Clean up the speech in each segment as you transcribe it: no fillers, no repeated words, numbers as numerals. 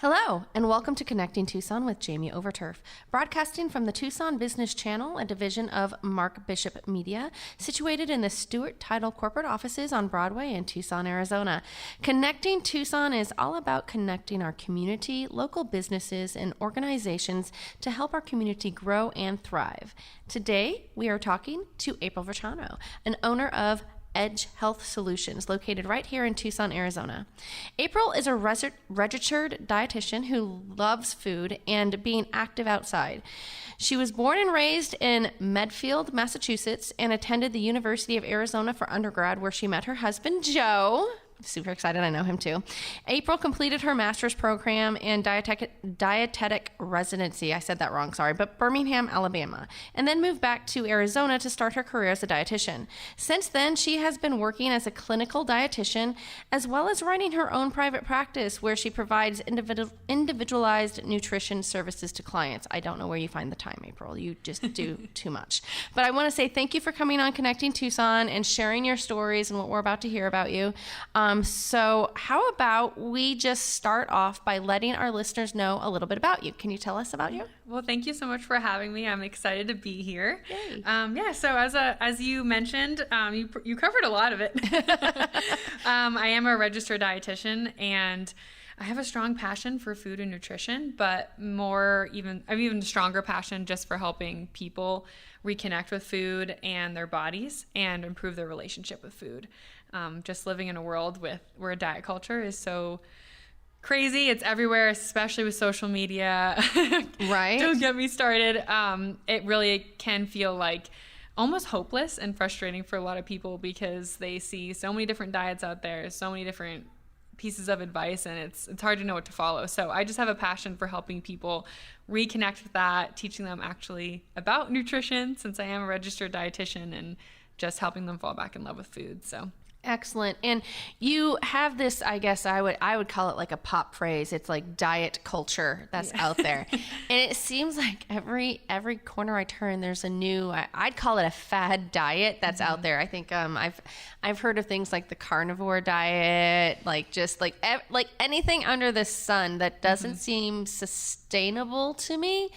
Hello, and welcome to Connecting Tucson with Jaime Overturf, broadcasting from the Tucson Business Channel, a division of Mark Bishop Media, situated in the Stewart Title corporate offices on Broadway in Tucson, Arizona. Connecting Tucson is all about connecting our community, local businesses, and organizations to help our community grow and thrive. Today, we are talking to April Vetrano, an owner of Edge Health Solutions, located right here in Tucson, Arizona. April is a registered dietitian who loves food and being active outside. She was born and raised in Medfield, Massachusetts, and attended the University of Arizona for undergrad, where she met her husband, Joe. Super excited, I know him too. April completed her master's program in dietetic residency, I said that wrong, sorry, but Birmingham, Alabama, and then moved back to Arizona to start her career as a dietitian. Since then, she has been working as a clinical dietitian, as well as running her own private practice where she provides individualized nutrition services to clients. I don't know where you find the time, April. You just do too much. But I want to say thank you for coming on Connecting Tucson and sharing your stories and what we're about to hear about you. So how about we just start off by letting our listeners know a little bit about you. Can you tell us about you? Well, thank you so much for having me. I'm excited to be here. Yay. So as you mentioned, you covered a lot of it. I am a registered dietitian, and I have a strong passion for food and nutrition, but I have even stronger passion just for helping people reconnect with food and their bodies and improve their relationship with food. Just living in a world where diet culture is so crazy. It's everywhere, especially with social media. Right. Don't get me started. It really can feel like almost hopeless and frustrating for a lot of people because they see so many different diets out there, so many different pieces of advice, and it's hard to know what to follow. So I just have a passion for helping people reconnect with that, teaching them actually about nutrition, since I am a registered dietitian, and just helping them fall back in love with food. So excellent. And you have this, I guess I would call it like a pop phrase. It's like diet culture that's out there. And it seems like every corner I turn, there's a new, I'd call it a fad diet that's out there. I think I've heard of things like the carnivore diet, like just like anything under the sun that doesn't seem sustainable to me.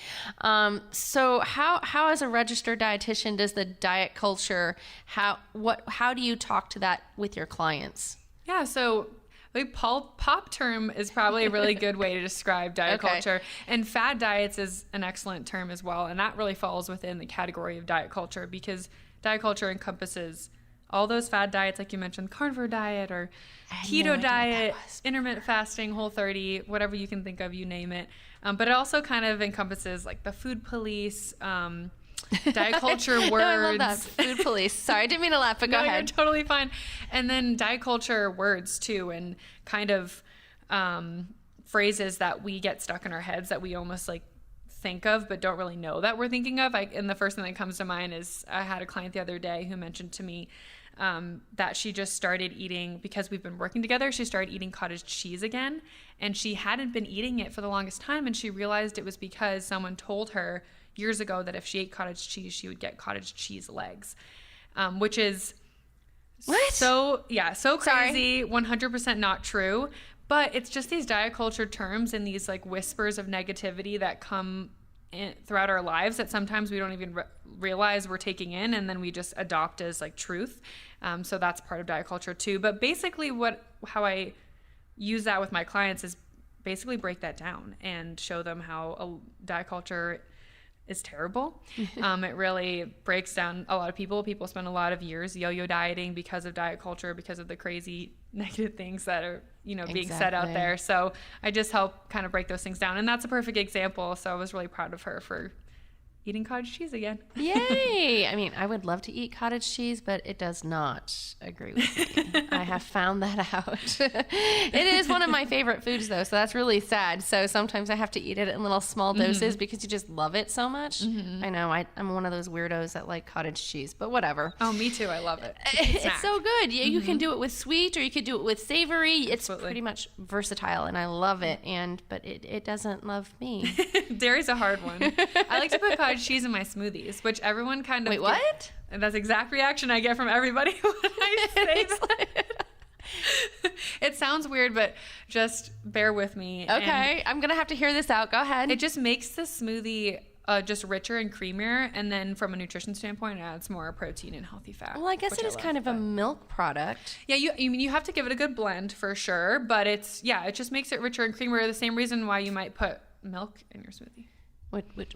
So how as a registered dietitian does the diet culture, how do you talk to that with your clients? Yeah, so the pop term is probably a really good way to describe diet culture. And fad diets is an excellent term as well. And that really falls within the category of diet culture, because diet culture encompasses all those fad diets, like you mentioned, carnivore diet or keto diet, intermittent fasting, Whole30, whatever you can think of, you name it. But it also kind of encompasses like the food police, diet culture words. No, I love that. Food police. Sorry, I didn't mean to laugh, but go ahead. You're totally fine. And then diet culture words too, and kind of phrases that we get stuck in our heads that we almost like think of but don't really know that we're thinking of. And the first thing that comes to mind is I had a client the other day who mentioned to me that she just started eating, because we've been working together, she started eating cottage cheese again, and she hadn't been eating it for the longest time, and she realized it was because someone told her years ago that if she ate cottage cheese, she would get cottage cheese legs, which is what? So crazy. 100% not true. But it's just these diet culture terms and these like whispers of negativity that come throughout our lives that sometimes we don't even realize we're taking in, and then we just adopt as like truth. So that's part of diet culture too. But basically how I use that with my clients is basically break that down and show them how a diet culture is terrible. It really breaks down a lot of people. People spend a lot of years yo-yo dieting because of diet culture, because of the crazy negative things that are, being said out there. So I just help kind of break those things down. And that's a perfect example. So I was really proud of her for eating cottage cheese again. Yay! I mean, I would love to eat cottage cheese, but it does not agree with me. I have found that out. It is one of my favorite foods, though, so that's really sad. So sometimes I have to eat it in little small doses because you just love it so much. I know, I'm one of those weirdos that like cottage cheese, but whatever. Oh, me too. I love it. It's so good. You can do it with sweet, or you could do it with savory. It's pretty much versatile, and I love it. But it doesn't love me. Dairy's a hard one. I like to put cottage cheese in my smoothies, which everyone kind of... Wait, what? And that's the exact reaction I get from everybody when I say that. It sounds weird, but just bear with me. Okay, I'm going to have to hear this out. Go ahead. It just makes the smoothie just richer and creamier. And then from a nutrition standpoint, it adds more protein and healthy fat. Well, I guess it is kind of a milk product. Yeah, you have to give it a good blend for sure. But it just makes it richer and creamier. The same reason why you might put milk in your smoothie.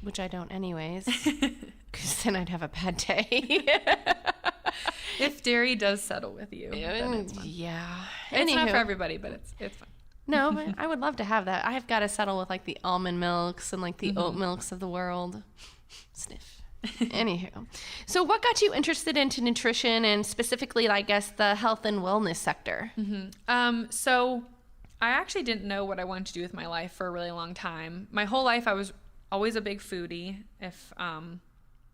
Which I don't anyways, because then I'd have a bad day. If dairy does settle with you, then it's fun. Yeah. It's not for everybody, but it's fun. No, but I would love to have that. I have got to settle with like the almond milks and like the oat milks of the world. Sniff. Anywho. So what got you interested into nutrition and specifically, I guess, the health and wellness sector? So I actually didn't know what I wanted to do with my life for a really long time. My whole life I was always a big foodie.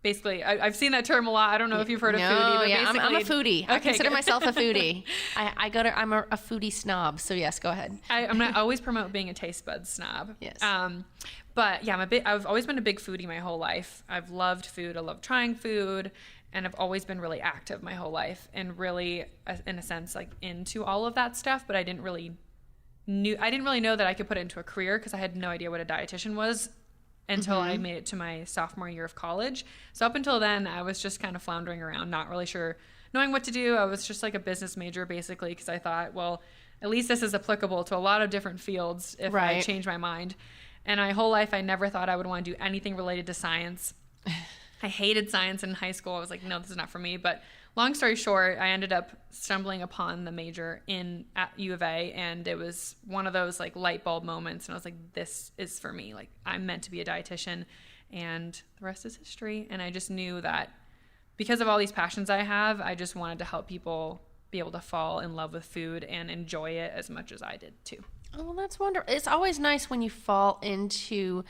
Basically, I've seen that term a lot. I don't know if you've heard of foodie. But yeah, I'm a foodie. Okay, I consider myself a foodie. I'm a foodie snob. So yes, go ahead. I'm gonna always promote being a taste bud snob. Yes. But yeah, I've always been a big foodie my whole life. I've loved food. I love trying food, and I've always been really active my whole life, and really, in a sense, like into all of that stuff. But I didn't really know that I could put it into a career because I had no idea what a dietitian was until I made it to my sophomore year of college. So up until then, I was just kind of floundering around, not really sure, knowing what to do. I was just like a business major basically because I thought, well, at least this is applicable to a lot of different fields if I change my mind. And my whole life, I never thought I would want to do anything related to science. I hated science in high school. I was like, no, this is not for me. But long story short, I ended up stumbling upon the major at U of A, and it was one of those like light bulb moments. And I was like, this is for me. Like, I'm meant to be a dietitian, and the rest is history. And I just knew that because of all these passions I have, I just wanted to help people be able to fall in love with food and enjoy it as much as I did too. Oh, well, that's wonderful. It's always nice when you fall into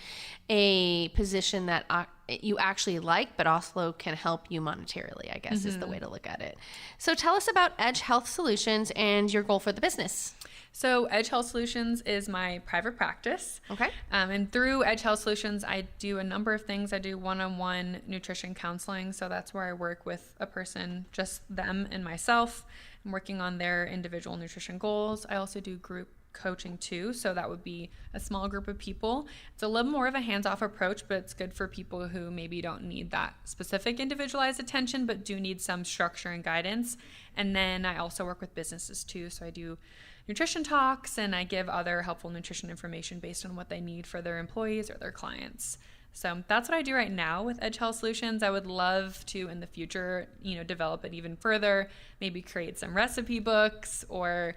a position that you actually like, but also can help you monetarily, I guess is the way to look at it. So tell us about Edge Health Solutions and your goal for the business. So Edge Health Solutions is my private practice. Okay. And through Edge Health Solutions, I do a number of things. I do one-on-one nutrition counseling. So that's where I work with a person, just them and myself. I'm working on their individual nutrition goals. I also do group coaching too, so that would be a small group of people. It's a little more of a hands-off approach, but it's good for people who maybe don't need that specific individualized attention but do need some structure and guidance. And then I also work with businesses too, so I do nutrition talks and I give other helpful nutrition information based on what they need for their employees or their clients. So that's what I do right now with Edge Health Solutions. I would love to in the future, develop it even further, maybe create some recipe books or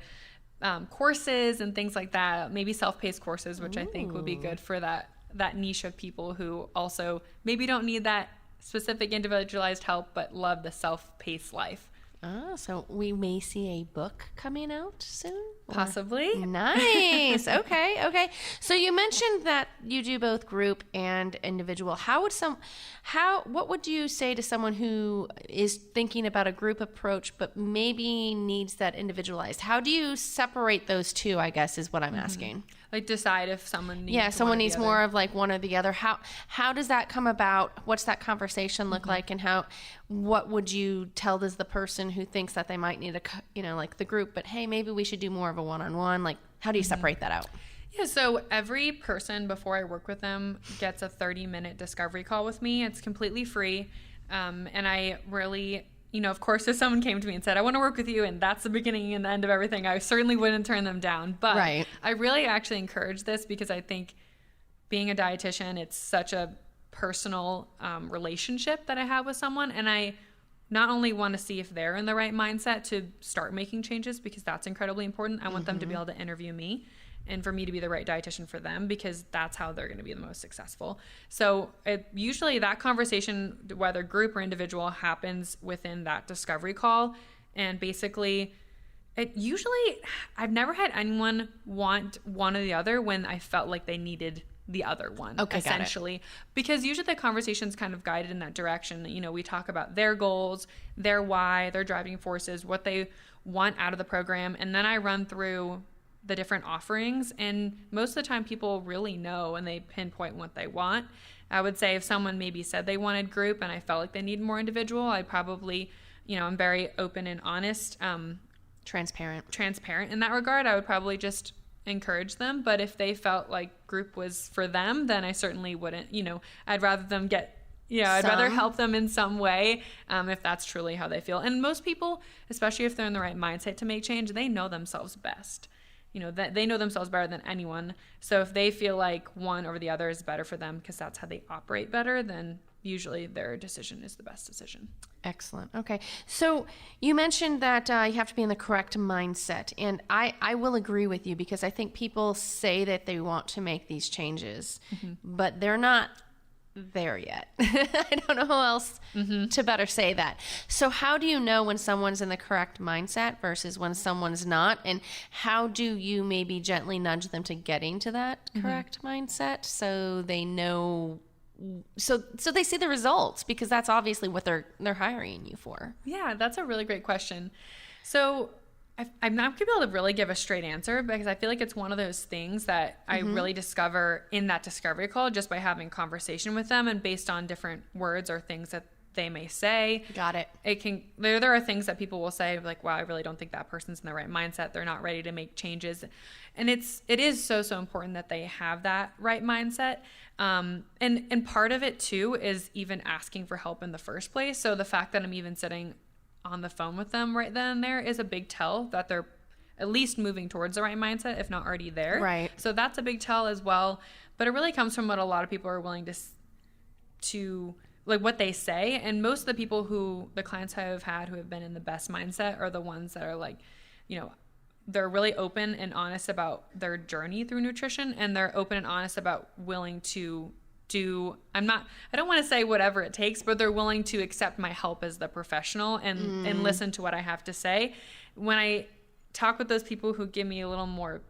courses and things like that, maybe self-paced courses, which I think would be good for that niche of people who also maybe don't need that specific individualized help, but love the self-paced life. So we may see a book coming out soon? Possibly. Nice. Okay. So you mentioned that you do both group and individual. What would you say to someone who is thinking about a group approach but maybe needs that individualized? How do you separate those two, I guess, is what I'm asking. Like decide if someone needs someone needs more of like one or the other. How does that come about? What's that conversation look like, and what would you tell as the person who thinks that they might need like the group, but hey, maybe we should do more of a one-on-one? Like, how do you separate that out? Yeah, so every person before I work with them gets a 30-minute discovery call with me. It's completely free. And I really, of course, if someone came to me and said, I want to work with you, and that's the beginning and the end of everything, I certainly wouldn't turn them down. But I really actually encourage this because I think being a dietitian, it's such a personal relationship that I have with someone. And I not only want to see if they're in the right mindset to start making changes, because that's incredibly important. I want them to be able to interview me and for me to be the right dietitian for them, because that's how they're going to be the most successful. So usually that conversation, whether group or individual, happens within that discovery call. And basically I've never had anyone want one or the other when I felt like they needed the other one, essentially, because usually the conversation's kind of guided in that direction. We talk about their goals, their why, their driving forces, what they want out of the program. And then I run through the different offerings, and most of the time people really know and they pinpoint what they want. I would say if someone maybe said they wanted group and I felt like they need more individual, I'd probably, I'm very open and honest. transparent in that regard, I would probably just encourage them. But if they felt like group was for them, then I certainly wouldn't, I'd rather them get, I'd rather help them in some way if that's truly how they feel. And most people, especially if they're in the right mindset to make change, they know themselves best. That they know themselves better than anyone. So if they feel like one over the other is better for them because that's how they operate better, then usually their decision is the best decision. Excellent. Okay. So you mentioned that you have to be in the correct mindset. And I will agree with you because I think people say that they want to make these changes, but they're not there yet. I don't know how else to better say that. So how do you know when someone's in the correct mindset versus when someone's not? And how do you maybe gently nudge them to getting to that correct mindset so they know, so they see the results, because that's obviously what they're hiring you for? Yeah, that's a really great question. So I'm not going to be able to really give a straight answer because I feel like it's one of those things that I really discover in that discovery call just by having conversation with them and based on different words or things that they may say. Got it. There are things that people will say like, wow, I really don't think that person's in the right mindset. They're not ready to make changes. And it is so important that they have that right mindset. And part of it too is even asking for help in the first place. So the fact that I'm even sitting on the phone with them right then and there is a big tell that they're at least moving towards the right mindset, if not already there. Right. So that's a big tell as well. But it really comes from what a lot of people are willing to like what they say. And most of the people the clients I have had who have been in the best mindset are the ones that are like, they're really open and honest about their journey through nutrition, and they're open and honest about willing to I don't want to say whatever it takes, but they're willing to accept my help as the professional and listen to what I have to say. When I talk with those people who give me a little more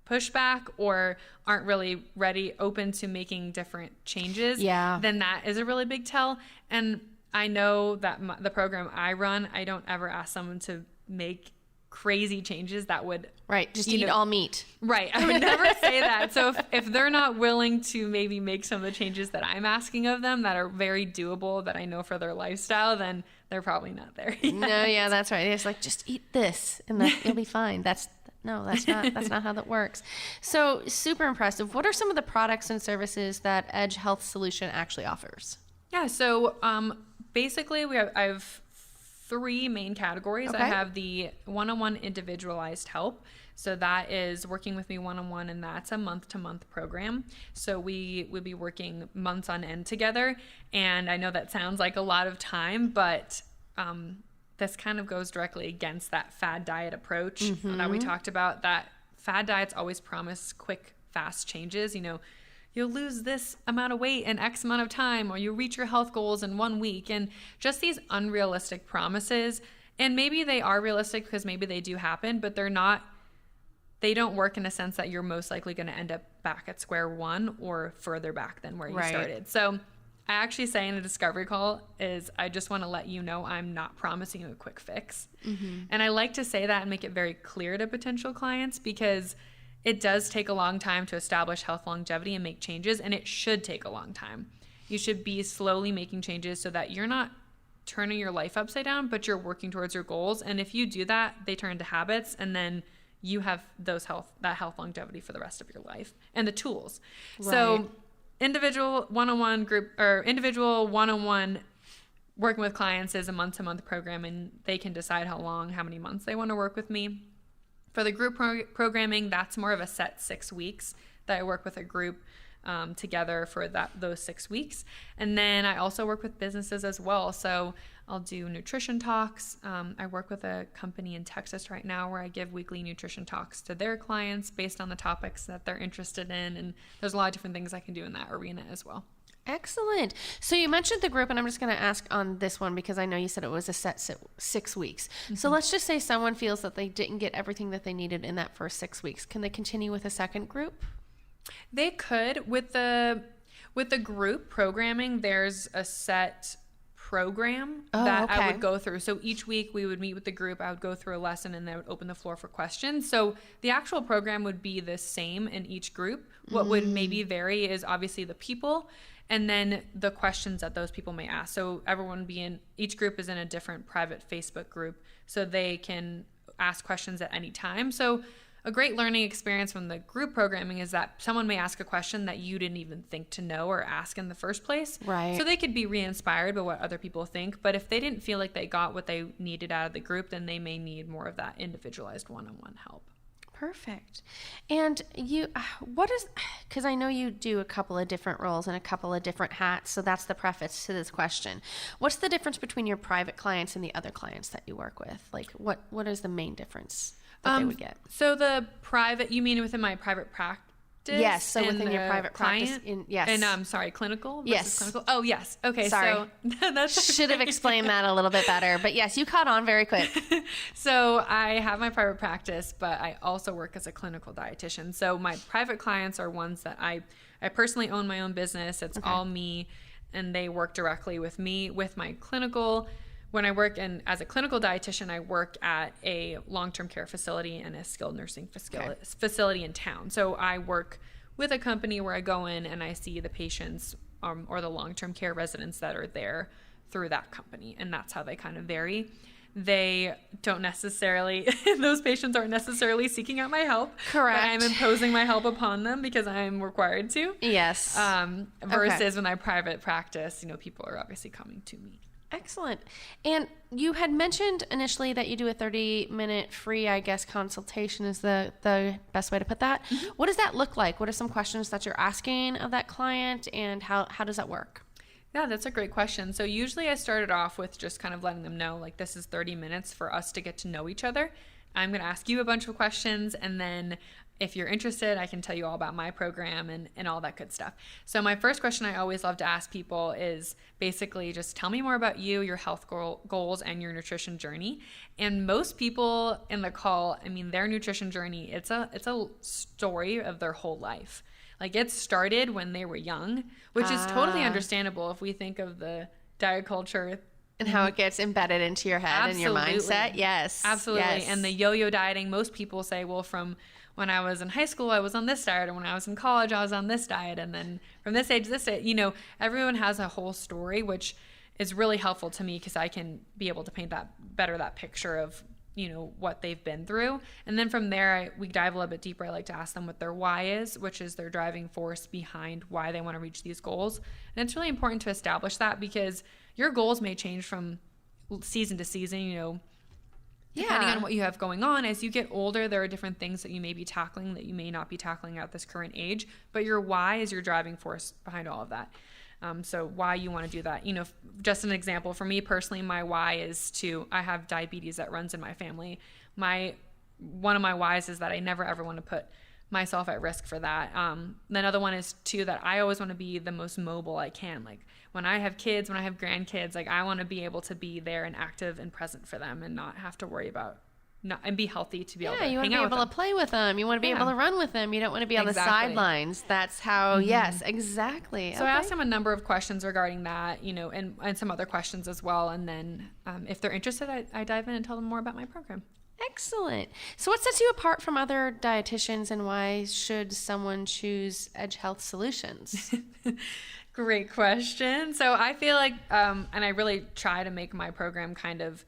pushback or aren't really open to making different changes, then that is a really big tell. And I know that the program I run, I don't ever ask someone to make crazy changes that would just eat all meat. I would never say that. So if they're not willing to maybe make some of the changes that I'm asking of them that are very doable, that I know for their lifestyle, then they're probably not there yet. No, yeah, that's right. It's like, just eat this and you'll be fine. That's not how that works. So super impressive. What are some of the products and services that Edge Health Solution actually offers? Yeah, so basically I have 3 main categories. Okay. I have the one-on-one individualized help. So that is working with me one-on-one, and that's a month-to-month program. So we would be working months on end together. And I know that sounds like a lot of time, but this kind of goes directly against that fad diet approach that we talked about. That fad diets always promise quick, fast changes. You'll lose this amount of weight in X amount of time, or you'll reach your health goals in 1 week. And just these unrealistic promises. And maybe they are realistic because maybe they do happen, but they don't work in a sense that you're most likely going to end up back at square one or further back than where you started. So I actually say in a discovery call is I just want to let you know I'm not promising you a quick fix. And I like to say that and make it very clear to potential clients because it does take a long time to establish health longevity and make changes, and it should take a long time. You should be slowly making changes so that you're not turning your life upside down, but you're working towards your goals. And if you do that, they turn into habits, and then you have that health longevity for the rest of your life and the tools. Right. So individual one-on-one group or individual one-on-one working with clients is a month-to-month program, and they can decide how many months they want to work with me. For the group programming, that's more of a set 6 weeks that I work with a group together for those 6 weeks. And then I also work with businesses as well. So I'll do nutrition talks. I work with a company in Texas right now where I give weekly nutrition talks to their clients based on the topics that they're interested in. And there's a lot of different things I can do in that arena as well. Excellent. So you mentioned the group, and I'm just going to ask on this one because I know you said it was a set 6 weeks. So let's just say someone feels that they didn't get everything that they needed in that first 6 weeks. Can they continue with a second group? They could. With the group programming, there's a set program I would go through. So each week we would meet with the group. I would go through a lesson, and they would open the floor for questions. So the actual program would be the same in each group. What would maybe vary is obviously the people, and then the questions that those people may ask. So each group is in a different private Facebook group, so they can ask questions at any time. So a great learning experience from the group programming is that someone may ask a question that you didn't even think to know or ask in the first place. Right. So they could be re-inspired by what other people think. But if they didn't feel like they got what they needed out of the group, then they may need more of that individualized one-on-one help. Perfect. And because I know you do a couple of different roles and a couple of different hats, so that's the preface to this question. What's the difference between your private clients and the other clients that you work with? Like, what is the main difference that they would get? So the private, you mean within my private practice? Yes, so within your private practice. Yes. And clinical versus yes. clinical? Oh, yes. Okay, sorry. So that's should have explained that a little bit better. But yes, you caught on very quick. So I have my private practice, but I also work as a clinical dietitian. So my private clients are ones that I personally own my own business. It's all me, and they work directly with me. With my clinical, when I work as a clinical dietitian, I work at a long-term care facility and a skilled nursing facility in town. So I work with a company where I go in and I see the patients or the long-term care residents that are there through that company. And that's how they kind of vary. They don't necessarily, those patients aren't necessarily seeking out my help. Correct. But I'm imposing my help upon them because I'm required to. Yes. Versus when I private practice, people are obviously coming to me. Excellent. And you had mentioned initially that you do a 30-minute free, consultation is the best way to put that. Mm-hmm. What does that look like? What are some questions that you're asking of that client, and how does that work? Yeah, that's a great question. So usually I started off with just kind of letting them know, like, this is 30 minutes for us to get to know each other. I'm going to ask you a bunch of questions, and then if you're interested, I can tell you all about my program and all that good stuff. So my first question I always love to ask people is basically just tell me more about you, your health goals, and your nutrition journey. And most people in the call, their nutrition journey, it's a story of their whole life. Like, it started when they were young, which is totally understandable if we think of the diet culture and how it gets embedded into your head and your mindset. Yes. Absolutely. Yes. And the yo-yo dieting, most people say, well, from when I was in high school, I was on this diet, and when I was in college, I was on this diet, and then from this age to this age, everyone has a whole story, which is really helpful to me because I can be able to paint that picture of, what they've been through. And then from there, we dive a little bit deeper. I like to ask them what their why is, which is their driving force behind why they want to reach these goals. And it's really important to establish that because your goals may change from season to season, depending on what you have going on. As you get older, there are different things that you may be tackling that you may not be tackling at this current age, but your why is your driving force behind all of that. So why you want to do that. Just an example, for me personally, my why is I have diabetes that runs in my family. One of my whys is that I never ever want to put myself at risk for that. Another one is that I always want to be the most mobile I can. Like, when I have kids, when I have grandkids, like, I want to be able to be there and active and present for them and not have to worry about and be healthy to be able to hang out with them. You want to be able to play with them. You want to be able to run with them. You don't want to be on the sidelines. That's how, yes, exactly. So I asked them a number of questions regarding that, and some other questions as well. And then if they're interested, I dive in and tell them more about my program. Excellent. So what sets you apart from other dietitians, and why should someone choose Edge Health Solutions? Great question. So I feel like, and I really try to make my program kind of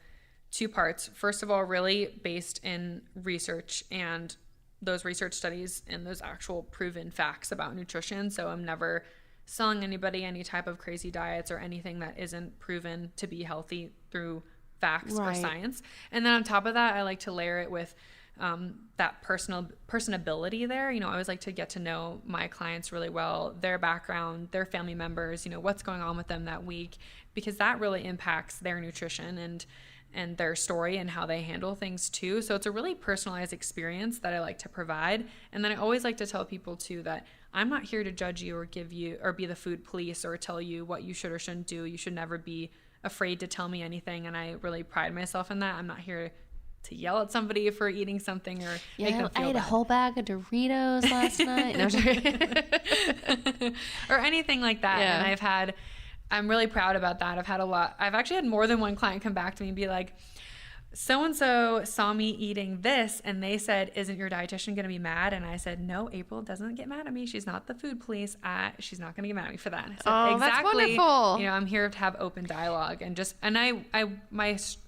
two parts. First of all, really based in research and those research studies and those actual proven facts about nutrition. So I'm never selling anybody any type of crazy diets or anything that isn't proven to be healthy through facts or science. And then on top of that, I like to layer it with that personability there. I always like to get to know my clients really well, their background, their family members, what's going on with them that week, because that really impacts their nutrition and their story and how they handle things too. So it's a really personalized experience that I like to provide. And then I always like to tell people too that I'm not here to judge you or give you or be the food police or tell you what you should or shouldn't do. You should never be afraid to tell me anything. And I really pride myself in that. I'm not here to yell at somebody for eating something or make them feel I ate bad. a whole bag of Doritos last night. No, or anything like that. Yeah. And I'm really proud about that. I've actually had more than one client come back to me and be like, so-and-so saw me eating this and they said, isn't your dietitian going to be mad? And I said, no, April doesn't get mad at me. She's not the food police. She's not going to get mad at me for that. And I said, exactly. That's wonderful. You know, I'm here to have open dialogue and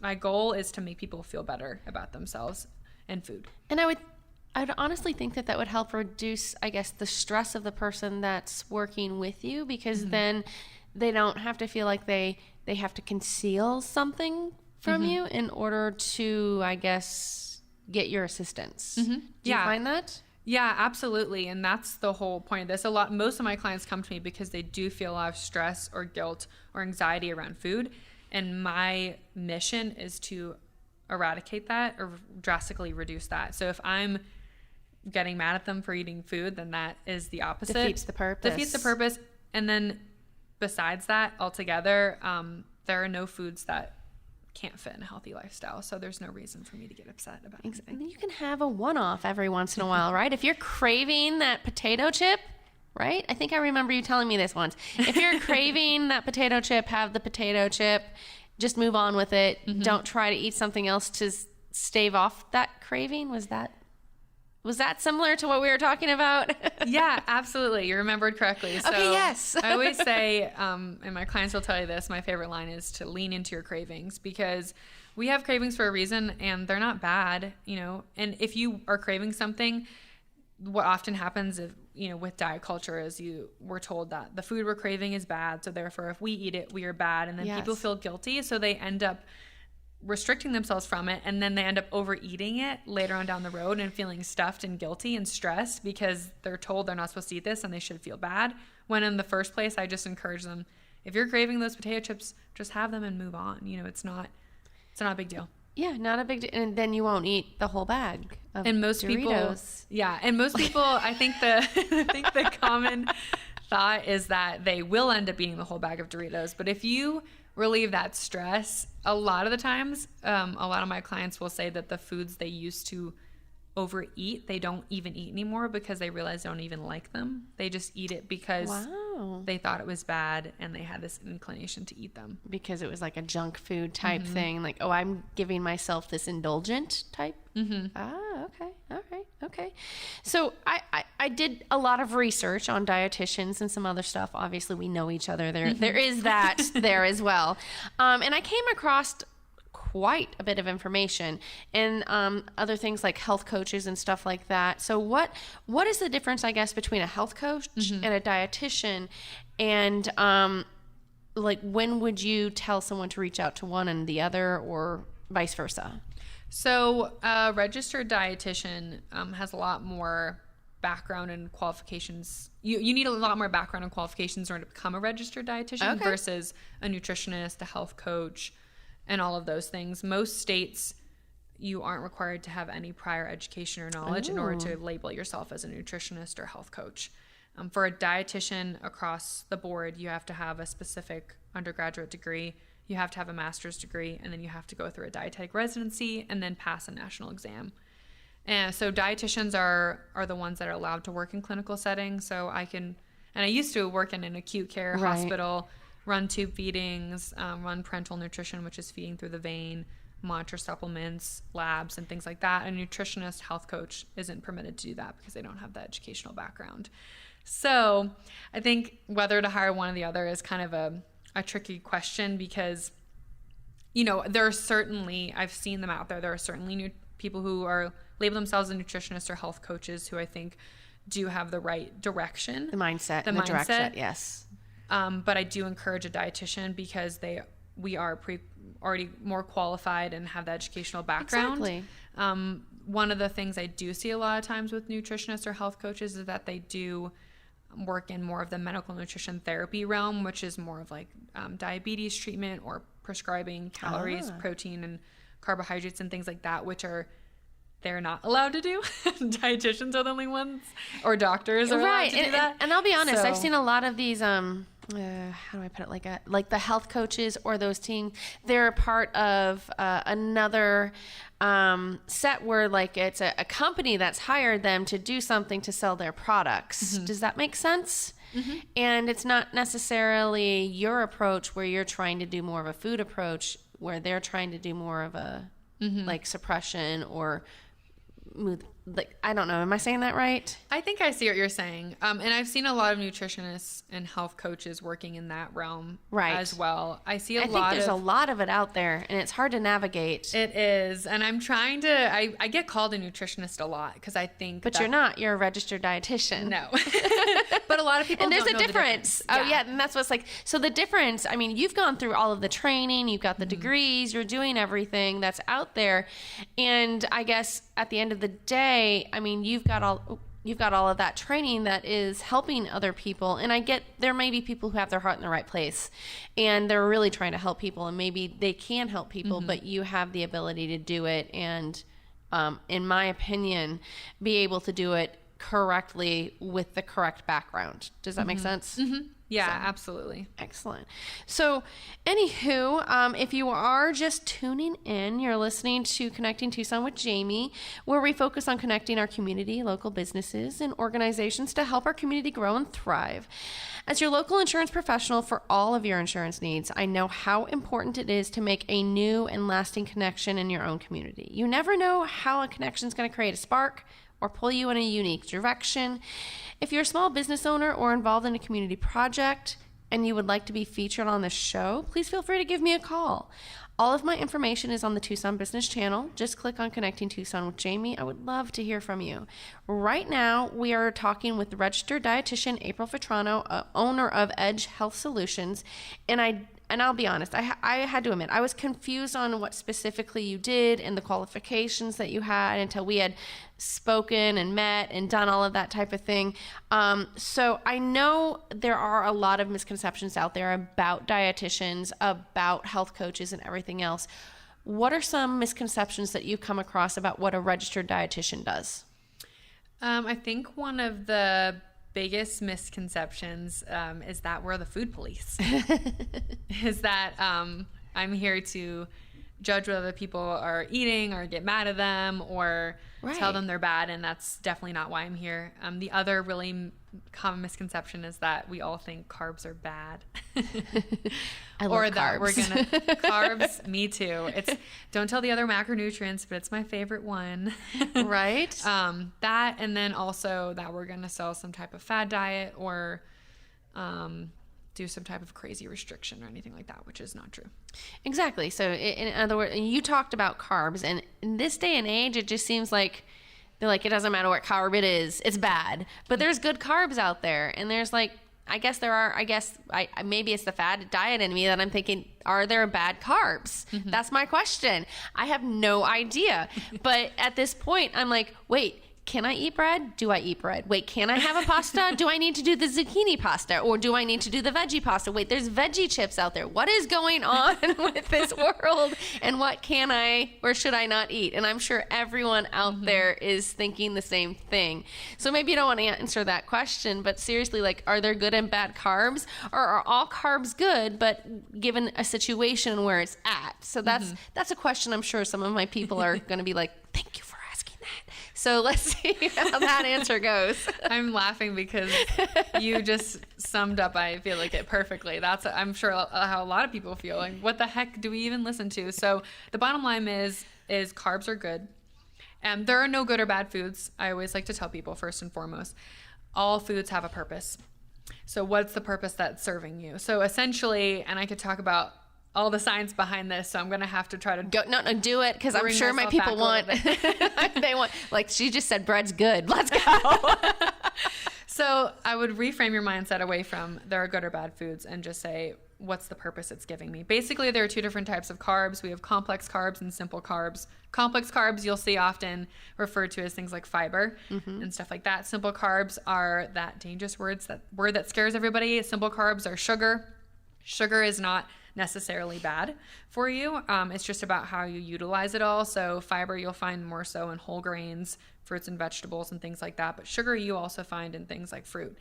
my goal is to make people feel better about themselves and food. And I'd honestly think that would help reduce, I guess, the stress of the person that's working with you, because then they don't have to feel like they have to conceal something from you in order to, I guess, get your assistance. Do you find that? Yeah, absolutely. And that's the whole point of this. Most of my clients come to me because they do feel a lot of stress or guilt or anxiety around food. And my mission is to eradicate that or drastically reduce that. So if I'm getting mad at them for eating food, then that is the opposite. Defeats the purpose. And then besides that, altogether, there are no foods that can't fit in a healthy lifestyle. So there's no reason for me to get upset about anything. You can have a one-off every once in a while, right? If you're craving that potato chip, right? I think I remember you telling me this once. If you're craving that potato chip, have the potato chip. Just move on with it. Don't try to eat something else to stave off that craving. Was that similar to what we were talking about? Yeah, absolutely. You remembered correctly. So okay, yes. I always say, and my clients will tell you this, my favorite line is to lean into your cravings, because we have cravings for a reason and they're not bad, you know. And if you are craving something, what often happens with diet culture is we're told that the food we're craving is bad. So therefore, if we eat it, we are bad. And then people feel guilty. So they end up restricting themselves from it, and then they end up overeating it later on down the road and feeling stuffed and guilty and stressed because they're told they're not supposed to eat this and they should feel bad, when in the first place I just encourage them, if you're craving those potato chips, just have them and move on. You know, it's not a big deal. Yeah, not a big deal. And then you won't eat the whole bag of and most Doritos. People I think the common thought is that they will end up eating the whole bag of Doritos, but if you relieve that stress, a lot of the times, a lot of my clients will say that the foods they used to overeat, they don't even eat anymore because they realize they don't even like them. They just eat it because they thought it was bad and they had this inclination to eat them. Because it was like a junk food type thing. Like, oh, I'm giving myself this indulgent type. Ah, okay. All right. Okay. So I did a lot of research on dietitians and some other stuff. Obviously, we know each other. There is that there as well. And I came across quite a bit of information and other things like health coaches and stuff like that. So what is the difference, I guess, between a health coach and a dietitian? And like, when would you tell someone to reach out to one and the other, or vice versa? So a registered dietitian has a lot more background and qualifications. You need a lot more background and qualifications in order to become a registered dietitian versus a nutritionist, a health coach, and all of those things. Most states, you aren't required to have any prior education or knowledge in order to label yourself as a nutritionist or health coach. For a dietitian across the board, you have to have a specific undergraduate degree, you have to have a master's degree, and then you have to go through a dietetic residency and then pass a national exam. And so dietitians are the ones that are allowed to work in clinical settings. So I used to work in an acute care hospital, run tube feedings, run parenteral nutrition, which is feeding through the vein, monitor supplements, labs, and things like that. A nutritionist, health coach isn't permitted to do that because they don't have the educational background. So I think whether to hire one or the other is kind of a tricky question, because, you know, there are certainly, I've seen them out there, there are certainly people who are label themselves as nutritionists or health coaches who I think do have the right direction. The mindset. Direction, yes. But I do encourage a dietitian because we are already more qualified and have the educational background. Exactly. One of the things I do see a lot of times with nutritionists or health coaches is that they do work in more of the medical nutrition therapy realm, which is more of like diabetes treatment or prescribing calories, protein, and carbohydrates and things like that, which they're not allowed to do. Dietitians are the only ones, or doctors are allowed to do that. And I'll be honest, I've seen a lot of these, how do I put it, like the health coaches or those teams, they're a part of another set where like it's a company that's hired them to do something to sell their products. Does that make sense? And it's not necessarily your approach where you're trying to do more of a food approach, where they're trying to do more of a like suppression or like, I don't know. Am I saying that right? I think I see what you're saying. And I've seen a lot of nutritionists and health coaches working in that realm as well. I think there's a lot of it out there, and it's hard to navigate. It is. And I'm trying to, I get called a nutritionist a lot because I think But you're not. You're a registered dietitian. No. But a lot of people and there's don't a know difference. The difference. Oh, yeah. And that's what's like. So the difference, I mean, you've gone through all of the training. You've got the degrees. You're doing everything that's out there. And I guess at the end of the day, I mean, you've got all of that training that is helping other people. And I get there may be people who have their heart in the right place and they're really trying to help people, and maybe they can help people, but you have the ability to do it. And in my opinion, be able to do it correctly with the correct background. Does that make sense? Yeah, absolutely. Excellent. So, anywho, if you are just tuning in, you're listening to Connecting Tucson with Jaime, where we focus on connecting our community, local businesses, and organizations to help our community grow and thrive. As your local insurance professional for all of your insurance needs, I know how important it is to make a new and lasting connection in your own community. You never know how a connection is going to create a spark or pull you in a unique direction. If you're a small business owner or involved in a community project and you would like to be featured on the show, please feel free to give me a call. All of my information is on the Tucson Business Channel. Just click on Connecting Tucson with Jaime. I would love to hear from you. Right now, we are talking with Registered Dietitian April Vetrano, owner of Edge Health Solutions, and I'll be honest, I had to admit, I was confused on what specifically you did and the qualifications that you had until we had spoken and met and done all of that type of thing. So I know there are a lot of misconceptions out there about dietitians, about health coaches and everything else. What are some misconceptions that you come across about what a registered dietitian does? I think one of the biggest misconceptions is that we're the food police. Is that I'm here to judge whether people are eating or get mad at them or tell them they're bad, and that's definitely not why I'm here. The other really common misconception is that we all think carbs are bad. I love or carbs. that we're gonna carbs. Me too. It's don't tell the other macronutrients, but it's my favorite one. Right. That, and then also that we're gonna sell some type of fad diet or do some type of crazy restriction or anything like that, which is not true. Exactly. So in other words, you talked about carbs, and in this day and age, it just seems like they're like, it doesn't matter what carb it is, it's bad. But there's good carbs out there, and there's like, maybe it's the fad diet in me that I'm thinking, are there bad carbs? That's my question. I have no idea. But at this point, I'm like, wait, can I eat bread? Do I eat bread? Wait, can I have a pasta? Do I need to do the zucchini pasta, or do I need to do the veggie pasta? Wait, there's veggie chips out there. What is going on with this world? And what can I or should I not eat? And I'm sure everyone out there is thinking the same thing. So maybe you don't want to answer that question, but seriously, like, are there good and bad carbs, or are all carbs good, but given a situation where it's at? So that's a question I'm sure some of my people are going to be like, thank you for asking that. So let's see how that answer goes. I'm laughing because you just summed up, I feel like, it perfectly. That's, I'm sure, how a lot of people feel. Like, what the heck do we even listen to? So the bottom line is carbs are good. And there are no good or bad foods. I always like to tell people, first and foremost, all foods have a purpose. So what's the purpose that's serving you? So essentially, and I could talk about all the science behind this, so I'm gonna have to try to do it, because I'm sure my people want they want, like she just said, bread's good, let's go. So I would reframe your mindset away from there are good or bad foods and just say, what's the purpose it's giving me? Basically, there are two different types of carbs. We have complex carbs and simple carbs. Complex carbs you'll see often referred to as things like fiber and stuff like that. Simple carbs are that dangerous word that scares everybody. Simple carbs are sugar. Sugar is not necessarily bad for you. It's just about how you utilize it all. So fiber you'll find more so in whole grains, fruits and vegetables and things like that. But sugar you also find in things like fruit,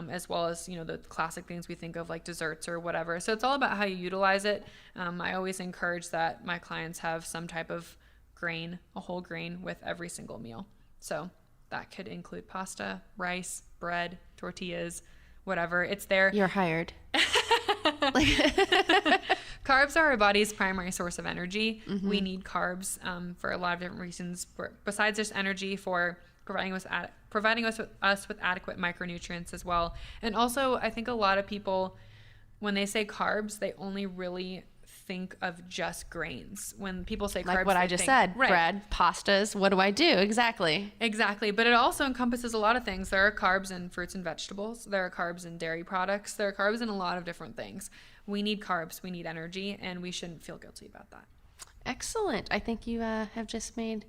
as well as, the classic things we think of like desserts or whatever. So it's all about how you utilize it. I always encourage that my clients have some type of grain, a whole grain with every single meal. So that could include pasta, rice, bread, tortillas, whatever. It's there. You're hired. Carbs are our body's primary source of energy. We need carbs for a lot of different reasons. Besides just energy, for providing us with adequate micronutrients as well. And also, I think a lot of people, when they say carbs, they only really think of just grains. When people say carbs, like what I just said, bread, pastas, what do I do? Exactly. But it also encompasses a lot of things. There are carbs in fruits and vegetables. There are carbs in dairy products. There are carbs in a lot of different things. We need carbs. We need energy, and we shouldn't feel guilty about that. Excellent. I think you have just made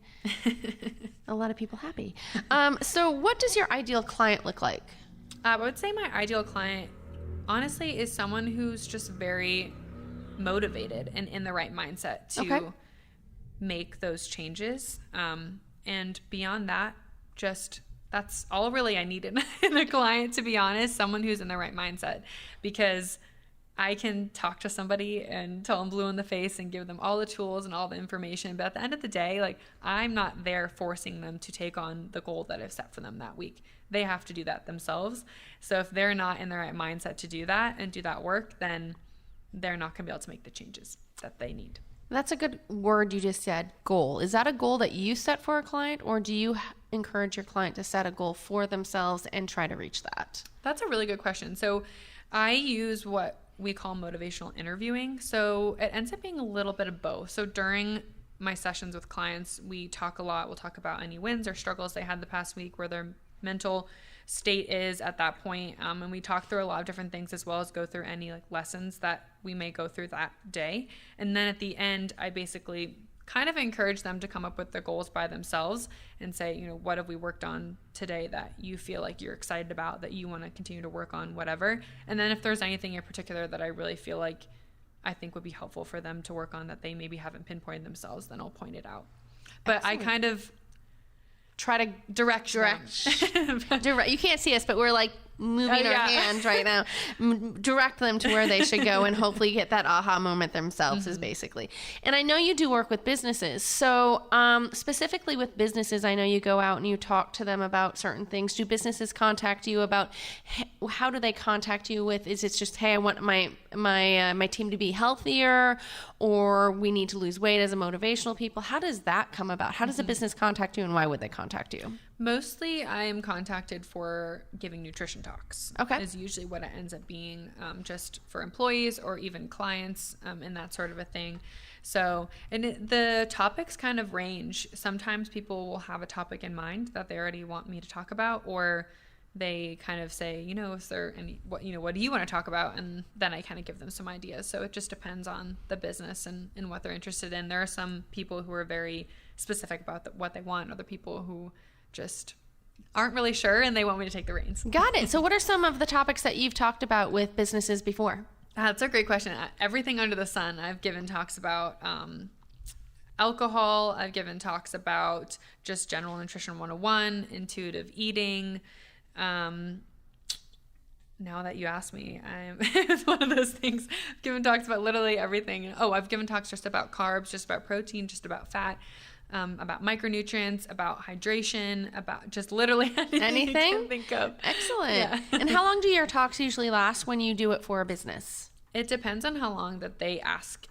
a lot of people happy. So what does your ideal client look like? I would say my ideal client, honestly, is someone who's just very motivated and in the right mindset to make those changes. And beyond that, that's all really I need in a client, to be honest, someone who's in the right mindset, because I can talk to somebody and tell them blue in the face and give them all the tools and all the information. But at the end of the day, like, I'm not there forcing them to take on the goal that I've set for them that week. They have to do that themselves. So if they're not in the right mindset to do that and do that work, then they're not going to be able to make the changes that they need. That's a good word you just said, goal. Is that a goal that you set for a client, or do you encourage your client to set a goal for themselves and try to reach that? That's a really good question. So I use what we call motivational interviewing. So it ends up being a little bit of both. So during my sessions with clients, we talk a lot. We'll talk about any wins or struggles they had the past week, where their mental state is at that point. And we talk through a lot of different things, as well as go through any like lessons that we may go through that day. And then at the end, I basically kind of encourage them to come up with their goals by themselves and say, you know, what have we worked on today that you feel like you're excited about, that you want to continue to work on, whatever. And then if there's anything in particular that I really feel like I think would be helpful for them to work on that they maybe haven't pinpointed themselves, then I'll point it out. But excellent. I kind of try to direct. You can't see us, but we're like moving our hands right now. Direct them to where they should go and hopefully get that aha moment themselves is basically. And I know you do work with businesses. So specifically with businesses, I know you go out and you talk to them about certain things. Do businesses contact you about, how do they contact you with, is it just, hey, I want my team to be healthier, or we need to lose weight as a motivational people? How does that come about? How does a business contact you, and why would they contact you? Mostly I am contacted for giving nutrition talks. Okay. Is usually what it ends up being, just for employees or even clients, and that sort of a thing. So, and the topics kind of range. Sometimes people will have a topic in mind that they already want me to talk about, or they kind of say, you know, is there any, what do you want to talk about? And then I kind of give them some ideas. So it just depends on the business and what they're interested in. There are some people who are very specific about what they want, other people who just aren't really sure and they want me to take the reins. Got it. So what are some of the topics that you've talked about with businesses before? That's a great question. Everything under the sun. I've given talks about alcohol. I've given talks about just general nutrition 101, intuitive eating. Now that you asked me, it's one of those things. I've given talks about literally everything. Oh, I've given talks just about carbs, just about protein, just about fat. About micronutrients, about hydration, about just literally anything you can think of. Excellent. Yeah. And how long do your talks usually last when you do it for a business? It depends on how long that they ask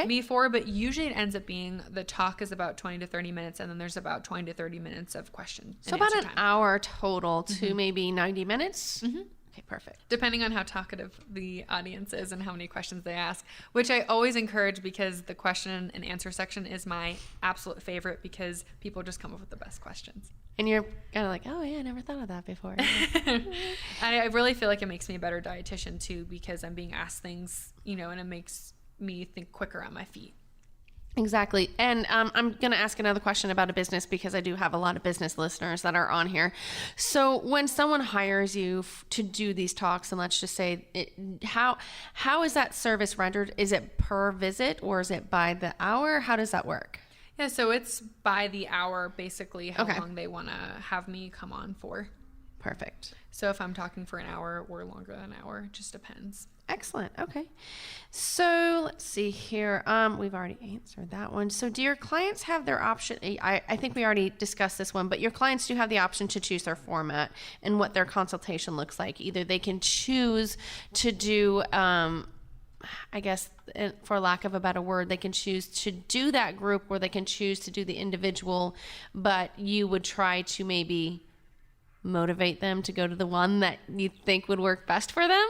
me for, but usually it ends up being, the talk is about 20 to 30 minutes, and then there's about 20 to 30 minutes of question. So about an hour total to maybe 90 minutes? Mm-hmm. Okay, perfect. Depending on how talkative the audience is and how many questions they ask, which I always encourage, because the question and answer section is my absolute favorite, because people just come up with the best questions. And you're kind of like, oh yeah, I never thought of that before. I really feel like it makes me a better dietitian too, because I'm being asked things, and it makes me think quicker on my feet. Exactly. And I'm going to ask another question about a business, because I do have a lot of business listeners that are on here. So when someone hires you to do these talks, and let's just say, how is that service rendered? Is it per visit, or is it by the hour? How does that work? Yeah, so it's by the hour, basically, how long they want to have me come on for. Perfect. So if I'm talking for an hour or longer than an hour, it just depends. Excellent. Okay. So let's see here. We've already answered that one. So do your clients have their option? I think we already discussed this one, but your clients do have the option to choose their format and what their consultation looks like. Either they can choose to do I guess for lack of a better word, they can choose to do that group or they can choose to do the individual, but you would try to maybe motivate them to go to the one that you think would work best for them?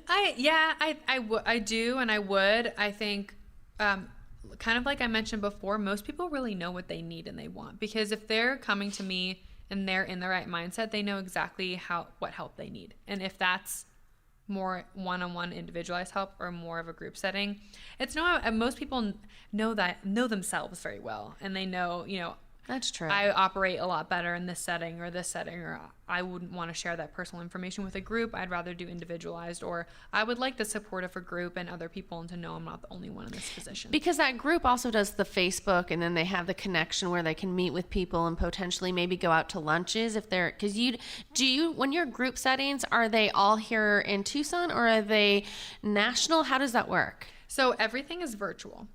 I do, and I would. I think, kind of like I mentioned before, most people really know what they need and they want, because if they're coming to me and they're in the right mindset, they know exactly what help they need. And if that's more one-on-one individualized help or more of a group setting, most people know themselves very well, and they know, that's true. I operate a lot better in this setting, or I wouldn't want to share that personal information with a group. I'd rather do individualized, or I would like the support of a group and other people and to know I'm not the only one in this position. Because that group also does the Facebook, and then they have the connection where they can meet with people and potentially maybe go out to lunches because when your group settings, are they all here in Tucson or are they national? How does that work? So everything is virtual.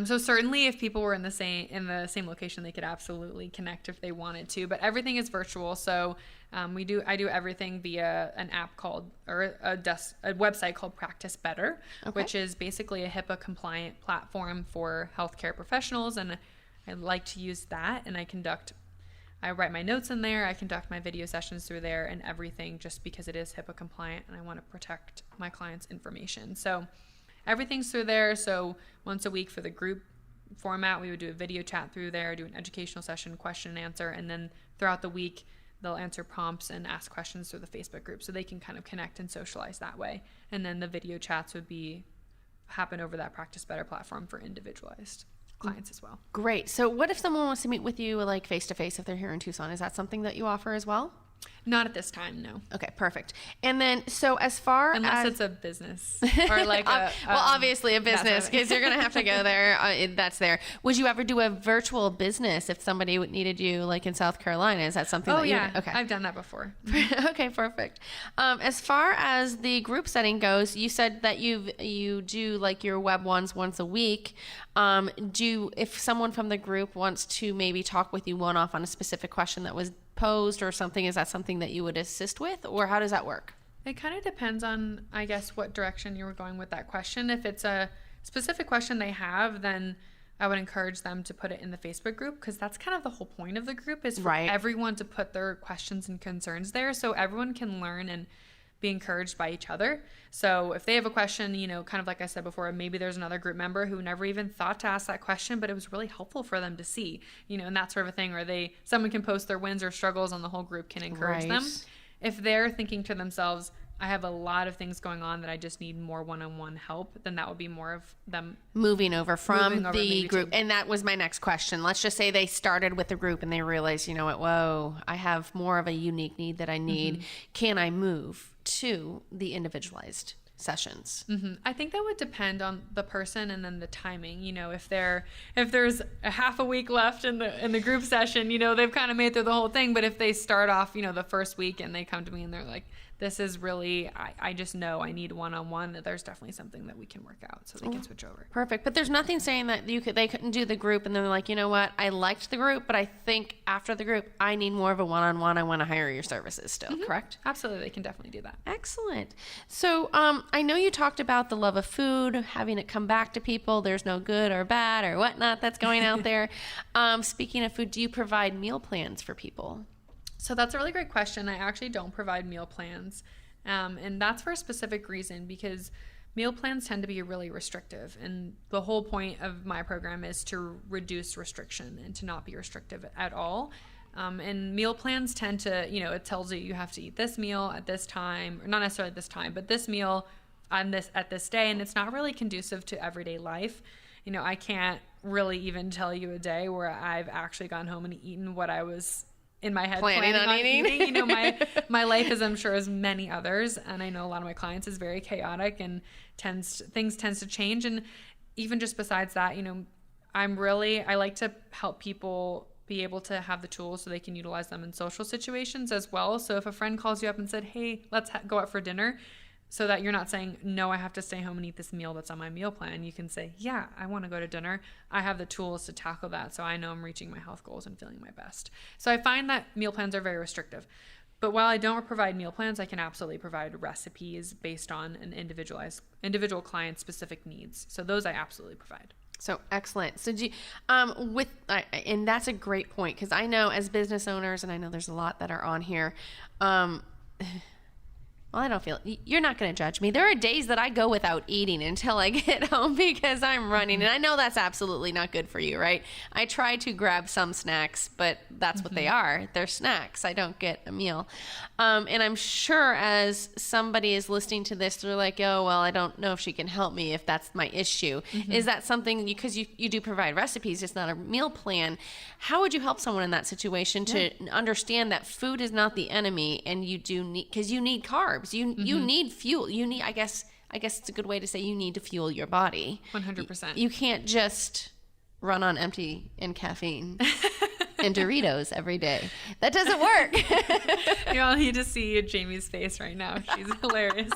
So certainly if people were in the same location, they could absolutely connect if they wanted to, but everything is virtual. So I do everything via an app a website called Practice Better, which is basically a HIPAA compliant platform for healthcare professionals. And I like to use that, and I write my notes in there. I conduct my video sessions through there and everything, just because it is HIPAA compliant and I want to protect my clients' information. So everything's through there. So once a week for the group format, we would do a video chat through there, do an educational session, question and answer. And then throughout the week, they'll answer prompts and ask questions through the Facebook group, so they can kind of connect and socialize that way. And then the video chats would happen over that Practice Better platform for individualized clients as well. Great. So what if someone wants to meet with you like face-to-face if they're here in Tucson? Is that something that you offer as well? Not at this time, no. Okay, perfect. And then, so as far unless as... it's a business or like obviously a business, because you're going to have to go there. That's there. Would you ever do a virtual business if somebody needed you like in South Carolina? Is that something that you... Okay. I've done that before. Okay, perfect. As far as the group setting goes, you said that you do like your web ones once a week. If someone from the group wants to maybe talk with you one-off on a specific question that was posed or something, is that something that you would assist with, or how does that work? It kind of depends on, I guess, what direction you were going with that question. If it's a specific question they have, then I would encourage them to put it in the Facebook group, because that's kind of the whole point of the group, is for everyone to put their questions and concerns there so everyone can learn and be encouraged by each other. So if they have a question, kind of like I said before, maybe there's another group member who never even thought to ask that question, but it was really helpful for them to see, and that sort of a thing, or someone can post their wins or struggles and the whole group can encourage them. If they're thinking to themselves, I have a lot of things going on that I just need more one-on-one help, then that would be more of them moving over the group. And that was my next question. Let's just say they started with the group and they realized, you know what, whoa, I have more of a unique need that I need. Mm-hmm. Can I move to the individualized sessions? Mm-hmm. I think that would depend on the person and then the timing. If there's a half a week left in the group session, they've kind of made through the whole thing. But if they start off, the first week and they come to me and they're like, this is really, I just know I need one-on-one, there's definitely something that we can work out so they can switch over. Perfect. But there's nothing saying that they couldn't do the group and they're like, you know what, I liked the group, but I think after the group, I need more of a one-on-one. I want to hire your services still, mm-hmm. Correct? Absolutely. They can definitely do that. Excellent. So I know you talked about the love of food, having it come back to people. There's no good or bad or whatnot that's going out there. Speaking of food, do you provide meal plans for people? So that's a really great question. I actually don't provide meal plans. And that's for a specific reason, because meal plans tend to be really restrictive. And the whole point of my program is to reduce restriction and to not be restrictive at all. And meal plans tend to, it tells you have to eat this meal at this time, or not necessarily this time, but this meal at this day. And it's not really conducive to everyday life. I can't really even tell you a day where I've actually gone home and eaten what I was in my head planning on eating. My life is, I'm sure, as many others, and I know a lot of my clients is very chaotic and things tend to change. And even just besides that, I like to help people be able to have the tools so they can utilize them in social situations as well. So if a friend calls you up and said, hey, let's go out for dinner, so that you're not saying, no, I have to stay home and eat this meal that's on my meal plan. You can say, yeah, I want to go to dinner. I have the tools to tackle that, so I know I'm reaching my health goals and feeling my best. So I find that meal plans are very restrictive. But while I don't provide meal plans, I can absolutely provide recipes based on an individual client specific needs. So those I absolutely provide. So excellent. So do you, and that's a great point, because I know as business owners, and I know there's a lot that are on here, well, I don't feel, you're not going to judge me. There are days that I go without eating until I get home because I'm running. And I know that's absolutely not good for you, right? I try to grab some snacks, but that's what they are. They're snacks. I don't get a meal. And I'm sure as somebody is listening to this, they're like, oh, well, I don't know if she can help me if that's my issue. Is that something, because you do provide recipes, it's not a meal plan. How would you help someone in that situation to understand that food is not the enemy, and you do need, because you need carbs. You need fuel. You need, I guess it's a good way to say, you need to fuel your body. 100%. You can't just run on empty and caffeine and Doritos every day. That doesn't work. You all need to see Jamie's face right now. She's hilarious.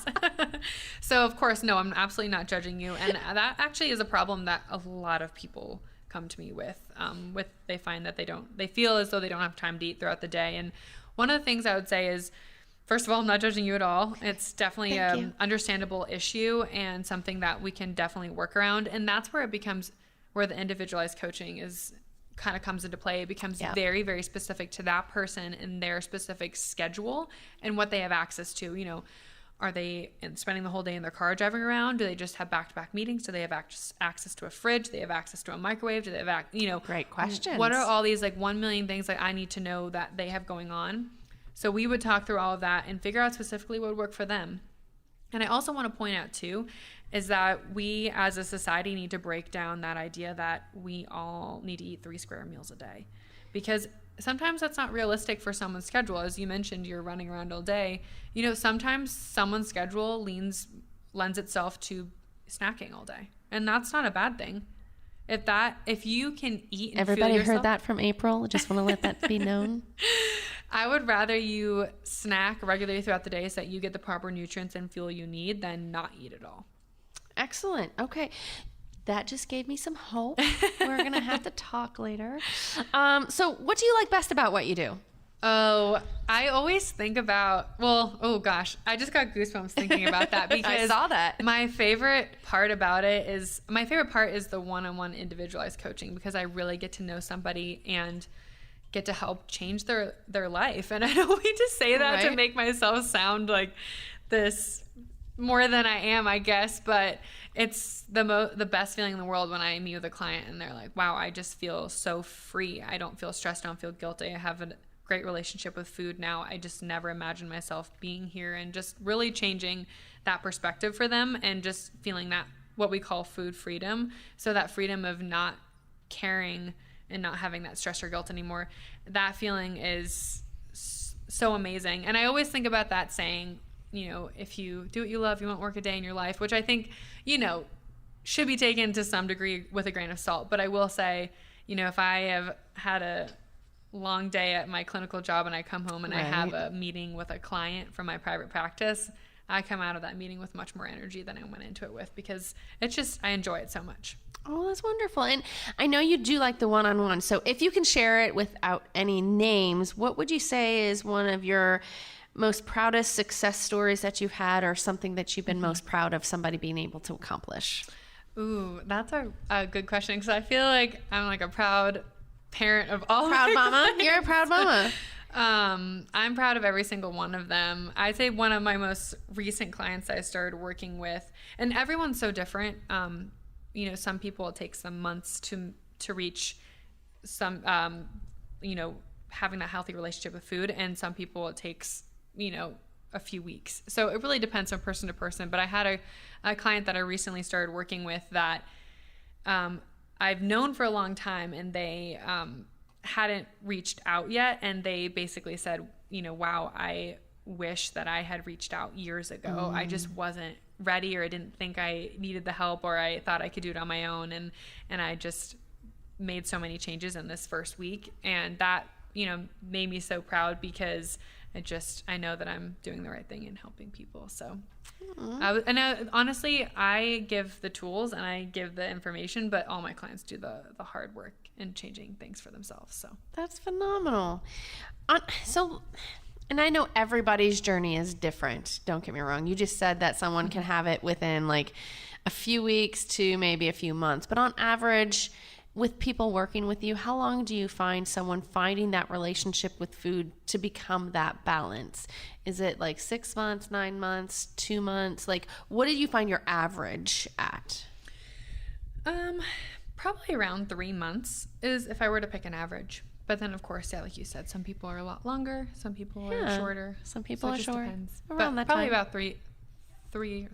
So of course, no, I'm absolutely not judging you. And that actually is a problem that a lot of people come to me with. They find that they feel as though they don't have time to eat throughout the day. And one of the things I would say is, first of all, I'm not judging you at all. It's definitely an understandable issue and something that we can definitely work around. And that's where where the individualized coaching kind of comes into play. It becomes very, very specific to that person and their specific schedule and what they have access to. You know, are they spending the whole day in their car driving around? Do they just have back-to-back meetings? Do they have access to a fridge? Do they have access to a microwave? Do they have, Great questions. What are all these 1 million things that I need to know that they have going on? So we would talk through all of that and figure out specifically what would work for them. And I also want to point out too, is that we as a society need to break down that idea that we all need to eat 3 square meals a day, because sometimes that's not realistic for someone's schedule. As you mentioned, you're running around all day. Sometimes someone's schedule lends itself to snacking all day, and that's not a bad thing. If you can eat and everybody fuel yourself, heard that from April. I just want to let that be known. I would rather you snack regularly throughout the day so that you get the proper nutrients and fuel you need than not eat at all. Excellent. Okay. That just gave me some hope. We're going to have to talk later. So what do you like best about what you do? Oh, I always think about, oh gosh, I just got goosebumps thinking about that because I saw that. My favorite part is the one-on-one individualized coaching, because I really get to know somebody and get to help change their life. And I don't mean to say that to make myself sound like this more than I am, I guess, but it's the best feeling in the world when I meet with a client and they're like, wow, I just feel so free. I don't feel stressed. I don't feel guilty. I have a great relationship with food now. I just never imagined myself being here, and just really changing that perspective for them and just feeling that what we call food freedom. So that freedom of not caring and not having that stress or guilt anymore, that feeling is so amazing. And I always think about that saying, if you do what you love, you won't work a day in your life, which I think, should be taken to some degree with a grain of salt. But I will say, if I have had a long day at my clinical job and I come home and I have a meeting with a client from my private practice, I come out of that meeting with much more energy than I went into it with, because I enjoy it so much. Oh, that's wonderful. And I know you do like the one-on-one. So if you can share it without any names, what would you say is one of your most proudest success stories that you've had, or something that you've been most proud of somebody being able to accomplish? Ooh, that's a good question, because I feel like I'm like a proud parent of all. Proud mama? You're a proud mama. I'm proud of every single one of them. I'd say one of my most recent clients I started working with, and everyone's so different. Some people it takes some months to reach some, having that healthy relationship with food, and some people it takes, a few weeks. So it really depends on person to person. But I had a client that I recently started working with that I've known for a long time, and they hadn't reached out yet. And they basically said, wow, I wish that I had reached out years ago. I just wasn't ready, or I didn't think I needed the help, or I thought I could do it on my own. And I just made so many changes in this first week. And that, made me so proud, because I know that I'm doing the right thing in helping people. So, honestly, I give the tools and I give the information, but all my clients do the hard work in changing things for themselves. So that's phenomenal. So And I know everybody's journey is different. Don't get me wrong. You just said that someone can have it within like a few weeks to maybe a few months. But on average, with people working with you, how long do you find someone finding that relationship with food to become that balance? Is it like 6 months, 9 months, 2 months? Like, what did you find your average at? Probably around 3 months is if I were to pick an average. But then, of course, yeah, like you said, some people are a lot longer, some people are shorter. Some people are short. Depends. Around but that probably time. about three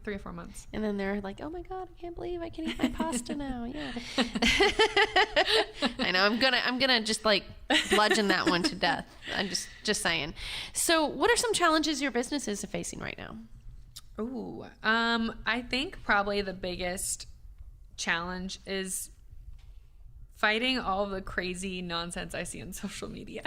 or 4 months. And then they're like, "Oh my God, I can't believe I can eat my pasta now." Yeah. I know. I'm gonna just like bludgeon that one to death. I'm just saying. So, what are some challenges your business is facing right now? Ooh, I think probably the biggest challenge is fighting all the crazy nonsense I see on social media.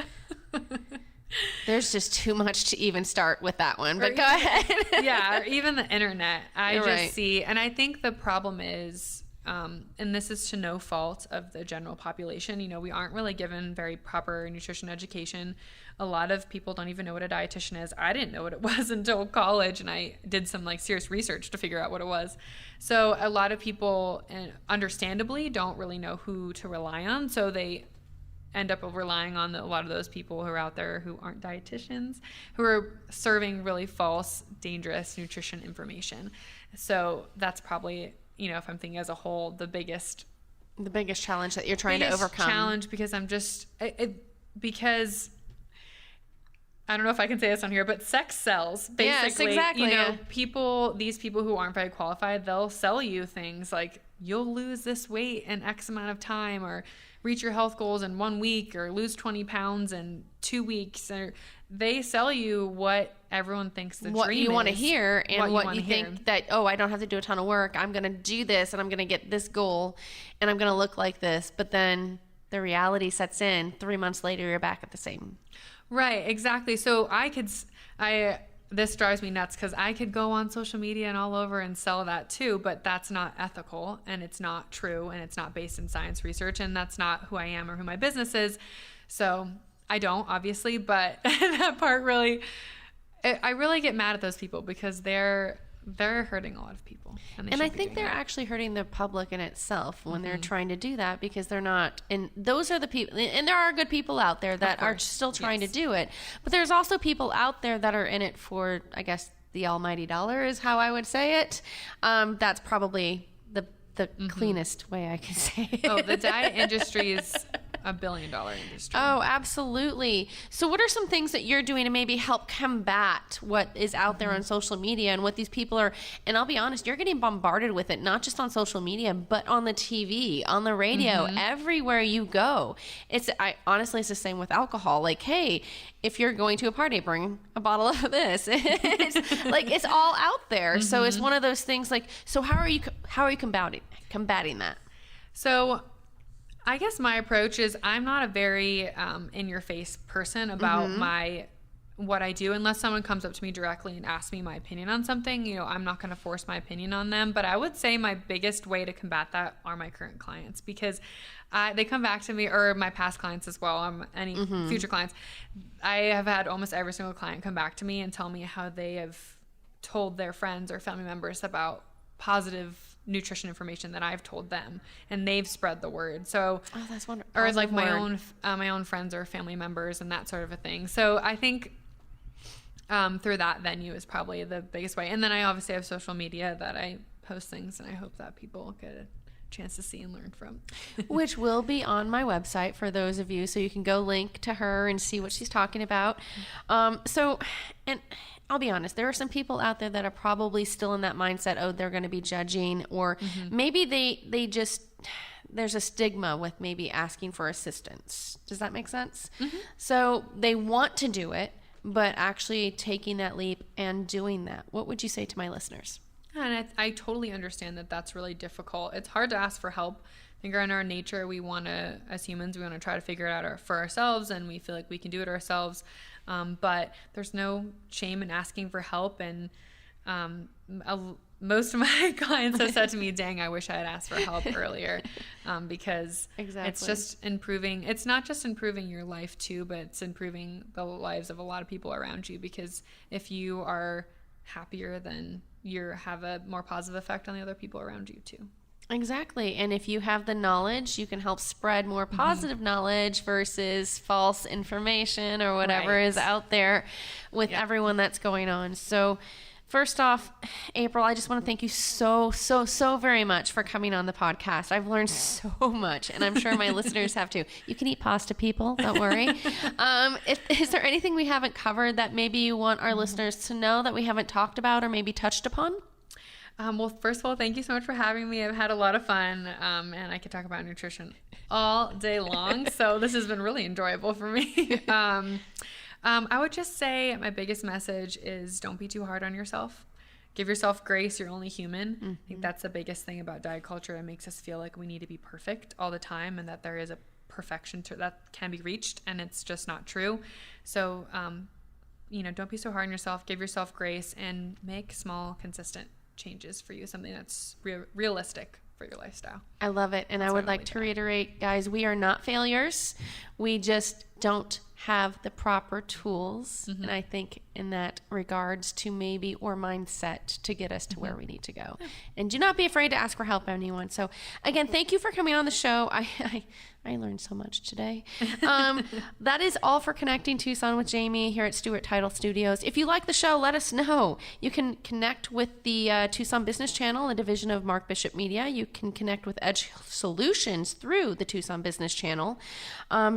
There's just too much to even start with that one, but go ahead. Yeah, or even the internet. I just right. see, and I think the problem is, and this is to no fault of the general population, you know, we aren't really given very proper nutrition education. A lot of people don't even know what a dietitian is. I didn't know what it was until college, and I did some like serious research to figure out what it was. So a lot of people, and understandably, don't really know who to rely on. So they end up relying on a lot of those people who are out there who aren't dietitians, who are serving really false, dangerous nutrition information. So that's probably, you know, if I'm thinking as a whole, the biggest challenge that you're trying to overcome. Challenge, because I'm just because I don't know if I can say this on here, but sex sells. Basically, yes, exactly. You know, these people who aren't very qualified, they'll sell you things like you'll lose this weight in X amount of time, or reach your health goals in 1 week, or lose 20 pounds in 2 weeks. Or they sell you what everyone thinks the what dream you want to is, hear, and what you think that, oh, I don't have to do a ton of work. I'm going to do this, and I'm going to get this goal, and I'm going to look like this. But then the reality sets in. 3 months later, you're back at the same. Right, exactly. So this drives me nuts, because I could go on social media and all over and sell that too, but that's not ethical, and it's not true, and it's not based in science research, and that's not who I am or who my business is. So I don't, obviously, but that part really, I really get mad at those people, because they're hurting a lot of people. And I think they're actually hurting the public in itself when they're trying to do that, because they're not, and those are the people, and there are good people out there that are still trying to do it, but there's also people out there that are in it for, I guess, the almighty dollar is how I would say it. That's probably the cleanest way I can say it. Oh, the diet industry is $1 billion industry. Oh, absolutely. So what are some things that you're doing to maybe help combat what is out there on social media and what these people are, and I'll be honest, you're getting bombarded with it, not just on social media, but on the TV, on the radio, everywhere you go. Honestly, it's the same with alcohol. Like, hey, if you're going to a party, bring a bottle of this. It's like, it's all out there. So it's one of those things like, so how are you combating that? So I guess my approach is, I'm not a very in-your-face person about what I do, unless someone comes up to me directly and asks me my opinion on something. You know, I'm not going to force my opinion on them. But I would say my biggest way to combat that are my current clients, because they come back to me, or my past clients as well, any future clients. I have had almost every single client come back to me and tell me how they have told their friends or family members about positive nutrition information that I've told them, and they've spread the word. So, oh, that's wonderful. Or like my own friends or family members and that sort of a thing. So I think through that venue is probably the biggest way. And then I obviously have social media that I post things, and I hope that people get a chance to see and learn from. Which will be on my website for those of you, so you can go link to her and see what she's talking about. And I'll be honest, there are some people out there that are probably still in that mindset, oh, they're going to be judging, or maybe they just, there's a stigma with maybe asking for assistance. Does that make sense? So they want to do it, but actually taking that leap and doing that. What would you say to my listeners? And I totally understand that that's really difficult. It's hard to ask for help. I think in our nature, we want to, as humans, we want to try to figure it out for ourselves, and we feel like we can do it ourselves. But there's no shame in asking for help. And Most of my clients have said to me, dang, I wish I had asked for help earlier, because it's just improving. It's not just improving your life too, but it's improving the lives of a lot of people around you, because if you are happier, then you have a more positive effect on the other people around you too. Exactly. And if you have the knowledge, you can help spread more positive knowledge versus false information or whatever is out there with everyone that's going on. So first off, April, I just want to thank you so very much for coming on the podcast. I've learned so much, and I'm sure my listeners have too. You can eat pasta, people. Don't worry. Is there anything we haven't covered that maybe you want our listeners to know that we haven't talked about or maybe touched upon? Well, first of all, thank you so much for having me. I've had a lot of fun, and I could talk about nutrition all day long. So this has been really enjoyable for me. I would just say my biggest message is don't be too hard on yourself. Give yourself grace. You're only human. Mm-hmm. I think that's the biggest thing about diet culture. It makes us feel like we need to be perfect all the time, and that there is a perfection that can be reached, and it's just not true. So, don't be so hard on yourself. Give yourself grace and make small, consistent changes for you, something that's realistic for your lifestyle. I love it. And I would like to reiterate, guys, we are not failures. We just don't have the proper tools. And I think in that regards to maybe or mindset to get us to where we need to go. And do not be afraid to ask for help, anyone. So again, thank you for coming on the show. I learned so much today. That is all for Connecting Tucson with Jaime here at Stewart Title Studios. If you like the show, let us know. You can connect with the Tucson Business Channel, a division of Mark Bishop Media. You can connect with Edge Solutions through the Tucson Business Channel.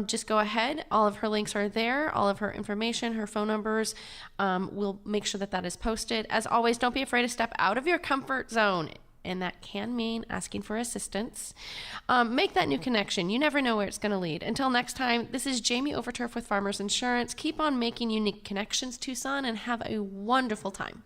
Just go ahead. All of her links are there. All of her information, her phone numbers. We'll make sure that is posted. As always, don't be afraid to step out of your comfort zone. And that can mean asking for assistance. Make that new connection. You never know where it's going to lead. Until next time, this is Jaime Overturf with Farmers Insurance. Keep on making unique connections, Tucson, and have a wonderful time.